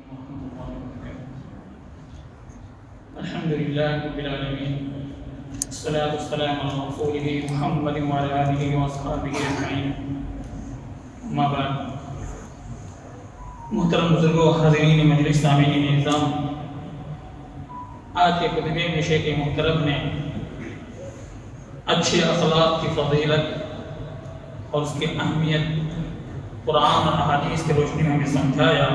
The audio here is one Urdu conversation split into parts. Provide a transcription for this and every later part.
ورحمۃ اللہ وبرکاتہ۔ الحمد للہ رب العالمین، والصلاة والسلام علی رسولہ محمد وعلی آلہ واصحابہ اجمعین، اما بعد۔ محترم بزرگوں، حاضرین مجلس، سامعین نظام، آج کے خطبے میں شیخ محترم نے اچھے اخلاق کی فضیلت اور اس کی اہمیت قرآن اور احادیث کی روشنی میں ہمیں سمجھایا۔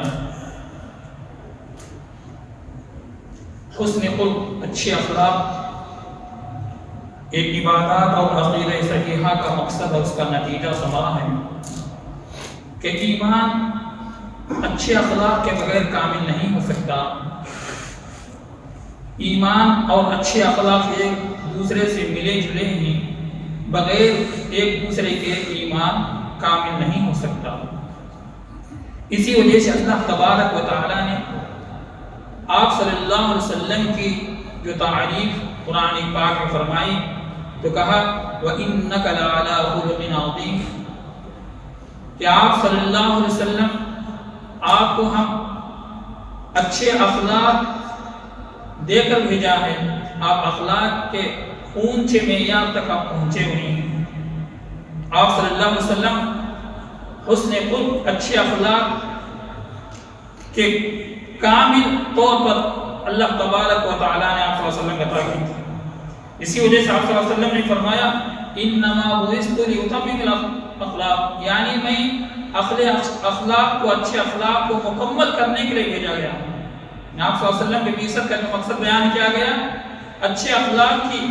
حسن خلق، اچھے اخلاق ایک عبادات اور عقیدہ صحیحہ کا مقصد اور اس کا نتیجہ ثمرہ ہے کہ ایمان اچھے اخلاق کے بغیر کامل نہیں ہو سکتا۔ ایمان اور اچھے اخلاق ایک دوسرے سے ملے جلے ہیں، بغیر ایک دوسرے کے ایمان کامل نہیں ہو سکتا۔ اسی وجہ سے اللہ تبارک و تعالی نے آپ صلی اللہ علیہ وسلم کی جو تعریف قرآن پاک میں فرمائی تو کہا وَإِنَّكَ لَعَلَىٰ خُلُقٍ عَظِيمٍ، کہ آپ صلی اللہ علیہ وسلم، آپ کو ہم اچھے اخلاق دے کر بھیجا ہے، آپ اخلاق کے اونچے معیار تک آپ پہنچے ہوئے ہیں۔ آپ صلی اللہ علیہ وسلم حسن خلق، اچھے اخلاق کے کامل طور پر اللہ تبارک و تعالیٰ نے آپ صلی اللہ علیہ وسلم عطا کی تھی۔ اسی وجہ سے آپ صلی اللہ علیہ وسلم نے فرمایا انما بعثت لاتمم الاخلاق، یعنی میں اخلاق کو، اچھے اخلاق کو مکمل کرنے کے لیے بھیجا گیا۔ آپ صلی اللہ علیہ وسلم کے بعثت کا مقصد بیان کیا گیا، اچھے اخلاق کی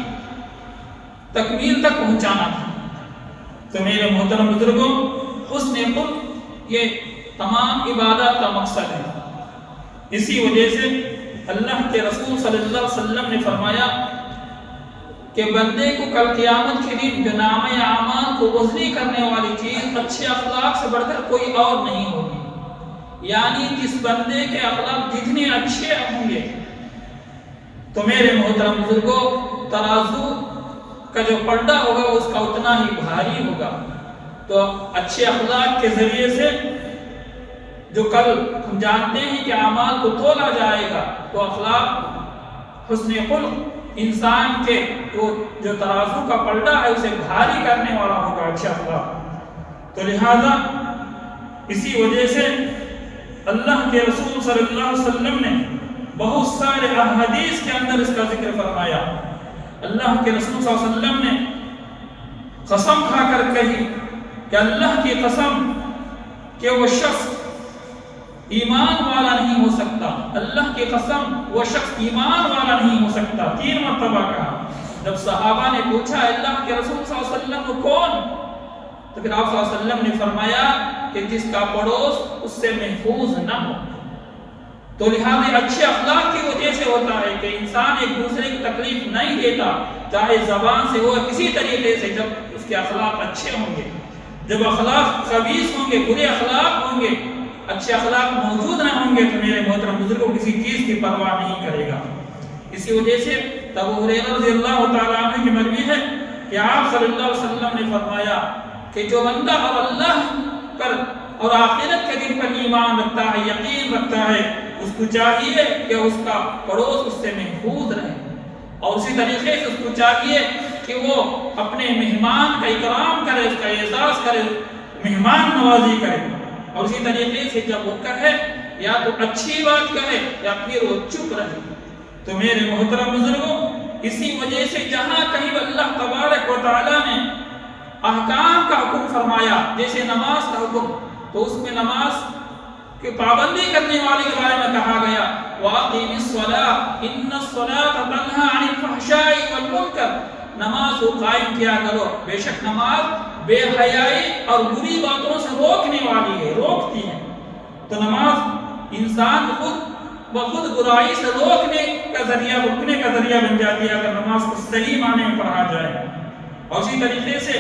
تکمیل تک پہنچانا تھا۔ تو میرے محترم بزرگوں، حسن خلق یہ تمام عبادات کا مقصد ہے۔ اسی وجہ سے اللہ کے رسول صلی اللہ علیہ وسلم نے فرمایا کہ بندے کو کل قیامت کے دن جو نامہ اعمال کو وزنی کرنے والی چیز اچھے اخلاق سے بڑھ کر کوئی اور نہیں ہوگی۔ یعنی جس بندے کے اخلاق جتنے اچھے ہوں گے تو میرے محترم بزرگوں، ترازو کا جو پلڑا ہوگا اس کا اتنا ہی بھاری ہوگا۔ تو اچھے اخلاق کے ذریعے سے جو کل ہم جانتے ہیں کہ اعمال کو تولا جائے گا، تو اخلاق، حسن خلق انسان کے جو ترازو کا پلڑا ہے اسے بھاری کرنے والا ہوگا، اچھا اخلاق۔ تو لہذا اسی وجہ سے اللہ کے رسول صلی اللہ علیہ وسلم نے بہت سارے احادیث کے اندر اس کا ذکر فرمایا۔ اللہ کے رسول صلی اللہ علیہ وسلم نے قسم کھا کر کہی کہ اللہ کی قسم کہ وہ شخص ایمان والا نہیں ہو سکتا، اللہ کی قسم وہ شخص ایمان والا نہیں ہو سکتا، 3 مرتبہ کہا۔ جب صحابہ نے پوچھا اللہ کے رسول صلی اللہ علیہ وسلم وہ کون، تو پھر آپ صلی اللہ علیہ وسلم نے فرمایا کہ جس کا پڑوس اس سے محفوظ نہ ہو۔ تو لہذا اچھے اخلاق کی وجہ سے ہوتا ہے کہ انسان ایک دوسرے کی تکلیف نہیں دیتا، چاہے زبان سے ہو کسی طریقے سے، جب اس کے اخلاق اچھے ہوں گے۔ جب اخلاق خبیث ہوں گے، برے اخلاق ہوں گے، اچھے اخلاق موجود نہ ہوں گے، تو میرے محترم بزرگوں کسی چیز کی پرواہ نہیں کرے گا۔ اسی وجہ سے ابو ہریرہ رضی اللہ تعالیٰ عنہ کی مروی ہے کہ آپ صلی اللہ علیہ وسلم نے فرمایا کہ جو بندہ اور اللہ پر اور آخرت کے دن پر ایمان رکھتا ہے، یقین رکھتا ہے، اس کو چاہیے کہ اس کا پڑوس اس سے محفوظ رہے، اور اسی طریقے سے اس کو چاہیے کہ وہ اپنے مہمان کا اکرام کرے، اس کا اعزاز کرے، مہمان نوازی کرے، اور اسی طریقے سے جب وہ کہے یا تو اچھی بات کہے یا پھر وہ چپ رہے۔ تو میرے محترم بزرگوں، اسی وجہ سے جہاں کہیں اللہ تبارک و تعالیٰ نے احکام کا حکم فرمایا، جیسے نماز کا حکم، تو اس میں نماز کی پابندی کرنے والے کے بارے میں کہا گیا وَأَقِمِ الصَّلَاةَ إِنَّ الصَّلَاةَ تَنْهَىٰ عَنِ الْفَحْشَاءِ وَالْمُنكَرِ، نماز کو قائم کیا کرو، بے شک نماز بے حیائی اور بری باتوں سے روکنے والی ہے، روکتی ہے۔ تو نماز انسان خود بخود برائی سے روکنے کا ذریعہ، رکنے کا ذریعہ بن جاتی ہے اگر نماز کو صحیح معنی میں پڑھا جائے۔ اور اسی طریقے سے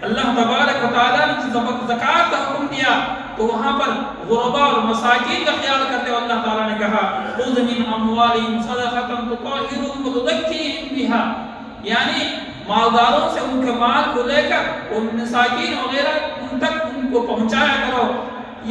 اللہ تبارک و تعالیٰ نے زکوٰۃ کا حکم دیا تو وہاں پر غرباء اور مساکین کا خیال کرتے ہوئے اللہ تعالیٰ نے کہا خُذْ مِنْ أَمْوَالِهِمْ صَدَقَةً تُطَهِّرُهُمْ وَتُزَكِّيهِمْ بِهَا، یعنی مالداروں سے ان کے مال کو لے کر ان مساکین وغیرہ ان تک ان کو پہنچایا کرو،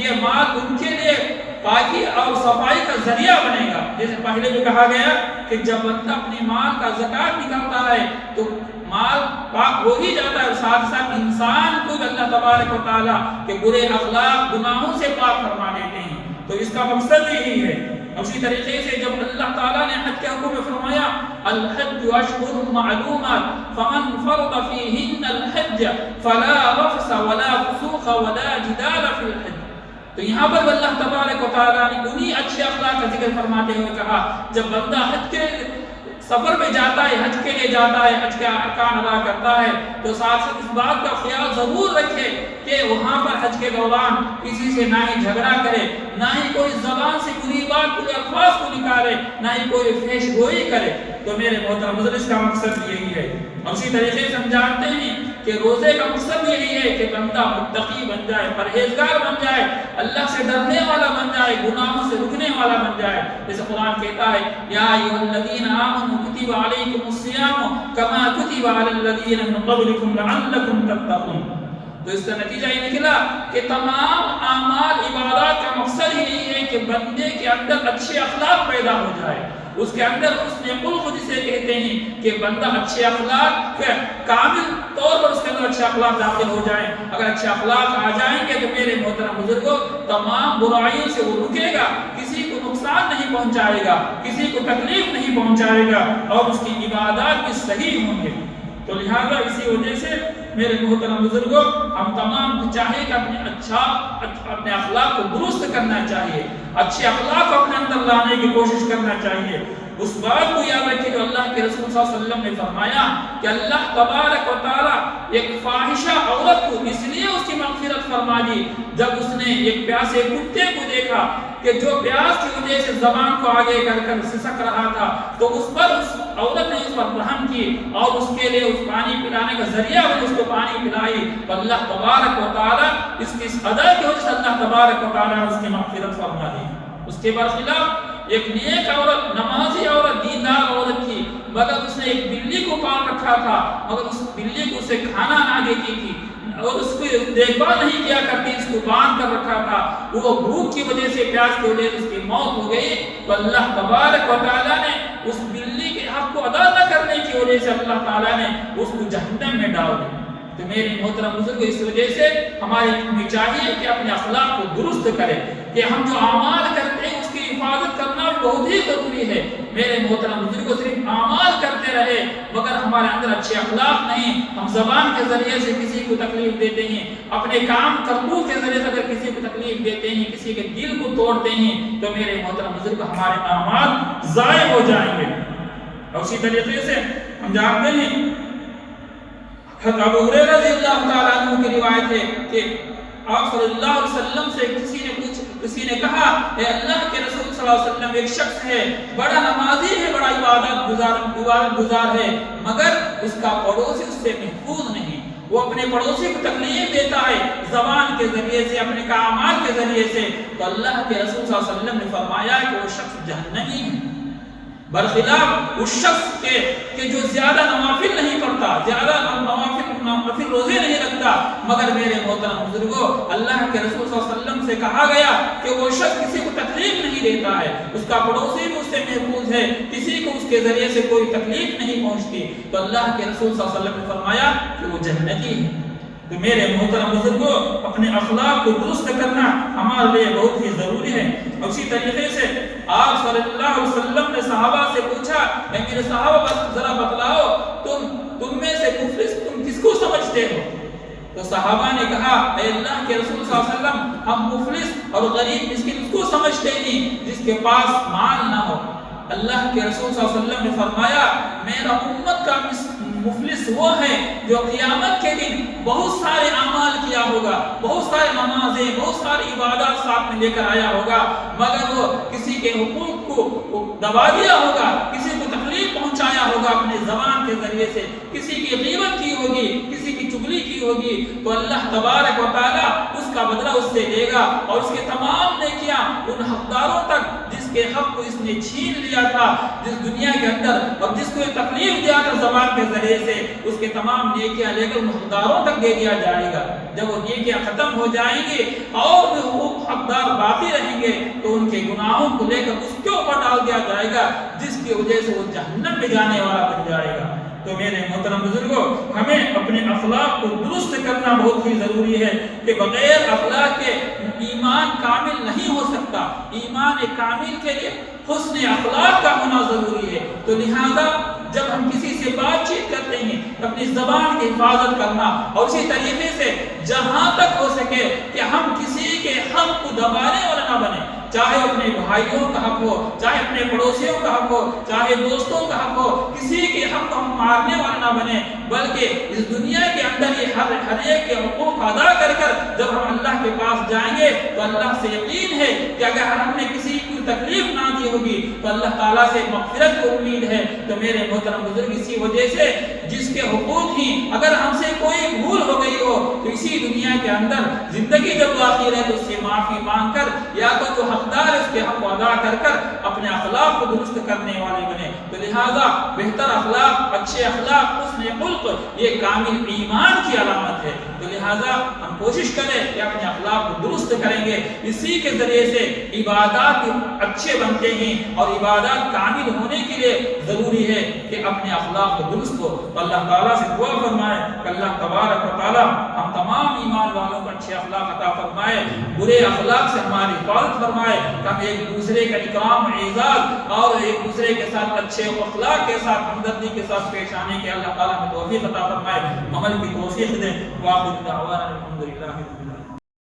یہ مال ان کے لیے پاکی اور صفائی کا ذریعہ بنے گا۔ جیسے پہلے بھی کہا گیا کہ جب بندہ اپنے مال کا زکوٰۃ نکالتا ہے تو مال پاک ہو ہی جاتا ہے، اور ساتھ ساتھ انسان کو اللہ تبارک و تعالیٰ کے برے اخلاق گناہوں سے پاک فرما دیتے ہیں۔ تو اس کا مقصد یہی ہے۔ اسی طریقے سے جب اللہ تعالیٰ نے حج کے حکم میں فرمایا الحج اشہر معلومات فمن فرض فیہن الحج فلا رفث ولا فسوق ولا جدال فی الحج، تو یہاں پر اللہ تبارک و تعالیٰ نے انہی اچھے اخلاق کا ذکر فرماتے ہوئے کہا جب بندہ حج کے سفر میں جاتا ہے، حج کے لیے جاتا ہے، حج کے ارکان ادا کرتا ہے، تو ساتھ ساتھ اس بات کا خیال ضرور رکھے کہ وہاں پر حج کے دوران کسی سے نہ ہی جھگڑا کرے، نہ ہی کوئی زبان سے بری بات، برے الفاظ کو نکالے، نہ ہی کوئی فحش گوئی کرے۔ تو میرے محترم حضرات، اس کا مقصد یہی ہے۔ اور اسی طریقے سے ہم جانتے ہیں کہ روزے کا مقصد یہی ہے کہ بندہ متقی بن جائے، پرہیزگار بن جائے، اللہ سے ڈرنے والا بن جائے، گناہوں سے رکنے والا بن جائے۔ جیسے قرآن کہتا ہے یا ایھا الذین آمنوا کتب علیکم الصیام کما کتب علی الذین من قبلکم لعلکم تتقون۔ تو اس کا نتیجہ یہ نکلا کہ تمام اعمال عبادات کا مقصد ہی یہی ہے کہ بندے کے اندر اچھے اخلاق پیدا ہو جائے، اس کے اندر حسن خلق جسے کہتے ہیں کہ بندہ اچھے اخلاق کامل طور پر اس کے اندر اچھے اخلاق داخل ہو جائیں۔ اگر اچھے اخلاق آ جائیں گے تو میرے محترم بزرگوں تمام برائیوں سے وہ رکے گا، کسی کو نقصان نہیں پہنچائے گا، کسی کو تکلیف نہیں پہنچائے گا، اور اس کی عبادات بھی صحیح ہوں گے۔ تو لہذا اسی وجہ سے میرے محترم بزرگوں ہم تمام کو چاہیے کہ اپنے اخلاق کو درست کرنا چاہیے، اچھے اخلاق کو اپنے اندر لانے کی کوشش کرنا چاہیے۔ اس بات کو یاد رکھیں جو اللہ کے رسول صلی اللہ علیہ وسلم نے فرمایا کہ اللہ تبارک و تعالیٰ ایک فاحشہ عورت کو اس لیے اس کی مغفرت فرما دی جب اس نے ایک پیاسے کتے کو دیکھا کہ جو پیاس کی وجہ سے زبان کو آگے کر کر سسک رہا تھا، تو اس عورت نے اس پر رحم کی اور اس کے لیے اس پانی پلانے کا ذریعہ بنی، اس کو پانی پلائی، تو اللہ تبارک و تعالیٰ اس کی ادا کی وجہ سے اللہ تبارک و تعالیٰ نے اس کی مغفرت فرما دی۔ اس کے برخلاف ایک نیک عورت، نمازی عورت، دیندار عورت تھی، مگر اس نے ایک بلی کو پال رکھا تھا، مگر اس بلی کو اسے کھانا نہ دیتی تھی اور اس کو دیکھ بھال نہیں کیا کرتی، اس کو باندھ کر رکھا تھا۔ وہ بھوک کی وجہ سے، پیاس کی وجہ سے اس کی موت ہو گئی، تو اللہ تبارک و تعالیٰ نے اس بلی کے حق کو ادا نہ کرنے کی وجہ سے اللہ تعالیٰ نے اس کو جہنم میں ڈال دیا۔ تو میرے محترم بزرگ، اس وجہ سے ہمیں چاہیے کہ اپنے اخلاق کو درست کریں، کہ ہم جو اعمال کرتے ہیں اس کی حفاظت کرنا بہت ہی ضروری ہے۔ میرے محترم بزرگوں، صرف اعمال کرتے رہے مگر ہمارے اندر اچھے اخلاق نہیں، ہم زبان کے ذریعے سے کسی کو تکلیف دیتے ہیں، اپنے کام کرتوت کے ذریعے سے اگر کسی کو تکلیف دیتے ہیں، کسی کے دل کو توڑتے ہیں، تو میرے محترم بزرگ ہمارے اعمال ضائع ہو جائیں گے۔ اور اسی طریقے سے ہم جانتے ہیں حضرت ابو ہریرہ رضی اللہ تعالیٰ عنہ کی روایت ہے کہ آپ صلی اللہ علیہ وسلم سے کسی نے کہا اے اللہ کے رسول صلی اللہ علیہ وسلم، ایک شخص ہے، بڑا نمازی ہے، بڑا عبادت گزار ہے، مگر اس کا پڑوسی اس سے محفوظ نہیں، وہ اپنے پڑوسی کو تکلیف دیتا ہے زبان کے ذریعے سے، اپنے اعمال کے ذریعے سے۔ تو اللہ کے رسول صلی اللہ علیہ وسلم نے فرمایا کہ وہ شخص جہنمی ہے، برخلاف اس شخص کے جو زیادہ نوافل نہیں پڑھتا، زیادہ نوافل روزے نہیں رکھتا، مگر میرے محترم بزرگوں اللہ کے رسول صلی اللہ علیہ وسلم سے کہا گیا کہ وہ شخص کسی کو تکلیف نہیں دیتا ہے، اس کا پڑوسی بھی اس سے محفوظ ہے، کسی کو اس کے ذریعے سے کوئی تکلیف نہیں پہنچتی، تو اللہ کے رسول صلی اللہ علیہ وسلم نے فرمایا کہ وہ جنتی ہے۔ تو میرے محترم بزرگوں، اپنے اخلاق کو درست کرنا ہمارے لیے بہت ہی ضروری ہے۔ اسی طریقے سے آپ صلی اللہ علیہ وسلم نے صحابہ سے پوچھا اے میرے صحابہ ذرا بتلاؤ تم میں سے مفلس تم کس کو سمجھتے ہو؟ تو صحابہ نے کہا اے اللہ کے رسول صلی اللہ علیہ وسلم، ہم مفلس اور غریب مسکین اس کو سمجھتے نہیں جس کے پاس مال نہ ہو۔ اللہ کے رسول صلی اللہ علیہ وسلم نے فرمایا میرا امت کا مفلس وہ ہے جو قیامت کے دن بہت سارے اعمال کیا ہوگا، بہت سارے نمازیں، بہت ساری عبادات ساتھ میں لے کر آیا ہوگا، مگر وہ کسی کے حقوق کو دبا دیا ہوگا، کسی کو تکلیف پہنچایا ہوگا اپنے زبان کے ذریعے سے، کسی کی غیبت کی ہوگی، کسی کی چغلی کی ہوگی، تو اللہ تبارک و تعالیٰ اس کا بدلہ اس سے لے گا، اور اس کے تمام نیکیاں ان حقداروں تک جس کے حق کو اس نے چھین لیا تھا جس دنیا کے اندر، اور جس کو تکلیف دیا تھا زبان کے ذریعے سے، اس کے تمام نیکیاں لے کر ان حقداروں تک دے دیا جائے گا۔ جب وہ نیکیاں ختم ہو جائیں گی اور بھی حقوق حقدار باقی رہیں گے تو ان کے گناہوں کو لے کر اس کے اوپر ڈال دیا جائے گا، جس کی وجہ سے وہ جہنم میں جانے والا بن جائے گا۔ تو میرے محترم بزرگوں، ہمیں اپنے اخلاق کو درست کرنا بہت ہی ضروری ہے کہ بغیر اخلاق کے ایمان کامل نہیں ہو سکتا۔ ایمان کامل کے لیے حسن اخلاق کا ہونا ضروری ہے۔ تو لہذا جب ہم کسی سے بات چیت کرتے ہیں اپنی زبان کی حفاظت کرنا، اور اسی طریقے سے جہاں تک ہو سکے کہ ہم کسی کے حق کو دبانے والا نہ بنے، چاہے اپنے بھائیوں کا حق ہو، چاہے اپنے پڑوسیوں کا حق ہو، چاہے دوستوں کا حق ہو، کسی کے حق کو ہم مارنے والا نہ بنے، بلکہ اس دنیا کے اندر یہ ہر ایک کے حقوق ادا کر کر جب ہم اللہ کے پاس جائیں گے تو اللہ سے یقین ہے کہ اگر ہم نے کسی کو تکلیف نہ دی ہوگی تو اللہ تعالیٰ سے مغفرت کی امید ہے۔ تو میرے محترم بزرگ، اسی وجہ سے جس کے حقوق ہی اگر ہم سے کوئی بھول ہو گئی ہو تو اسی دنیا کے اندر زندگی جب باقی رہے تو اس سے معافی مانگ کر یا تو جو حقدار ہے اس کے حق کو ادا کر کر اپنے اخلاق کو درست کرنے والے بنے۔ تو لہذا بہتر اخلاق، اچھے اخلاق، حسن خلق یہ کامل ایمان کی علامت ہے۔ تو لہذا ہم کوشش کریں کہ اپنے اخلاق کو درست کریں گے، اسی کے ذریعے سے عبادات اچھے بنتے ہیں، اور عبادات کامل ہونے کے لیے ضروری ہے کہ اپنے اخلاق کو درست ہو۔ تو اللہ تعالیٰ سے دعا فرمائے کہ اللہ تبارک و تعالیٰ ہم تمام ایمان والوں کو اچھے اخلاق عطا فرمائے، برے اخلاق سے ہماری حفاظت فرمائے، کہ ہم ایک دوسرے کا اکرام اعزاز اور ایک دوسرے کے ساتھ اچھے اخلاق کے ساتھ ہمدردی کے ساتھ پیش آنے کے اللہ تعالیٰ ہمیں توفیق عطا فرمائے، عمل کی توفیق دے۔ وآخر دعوانا الحمدللہ۔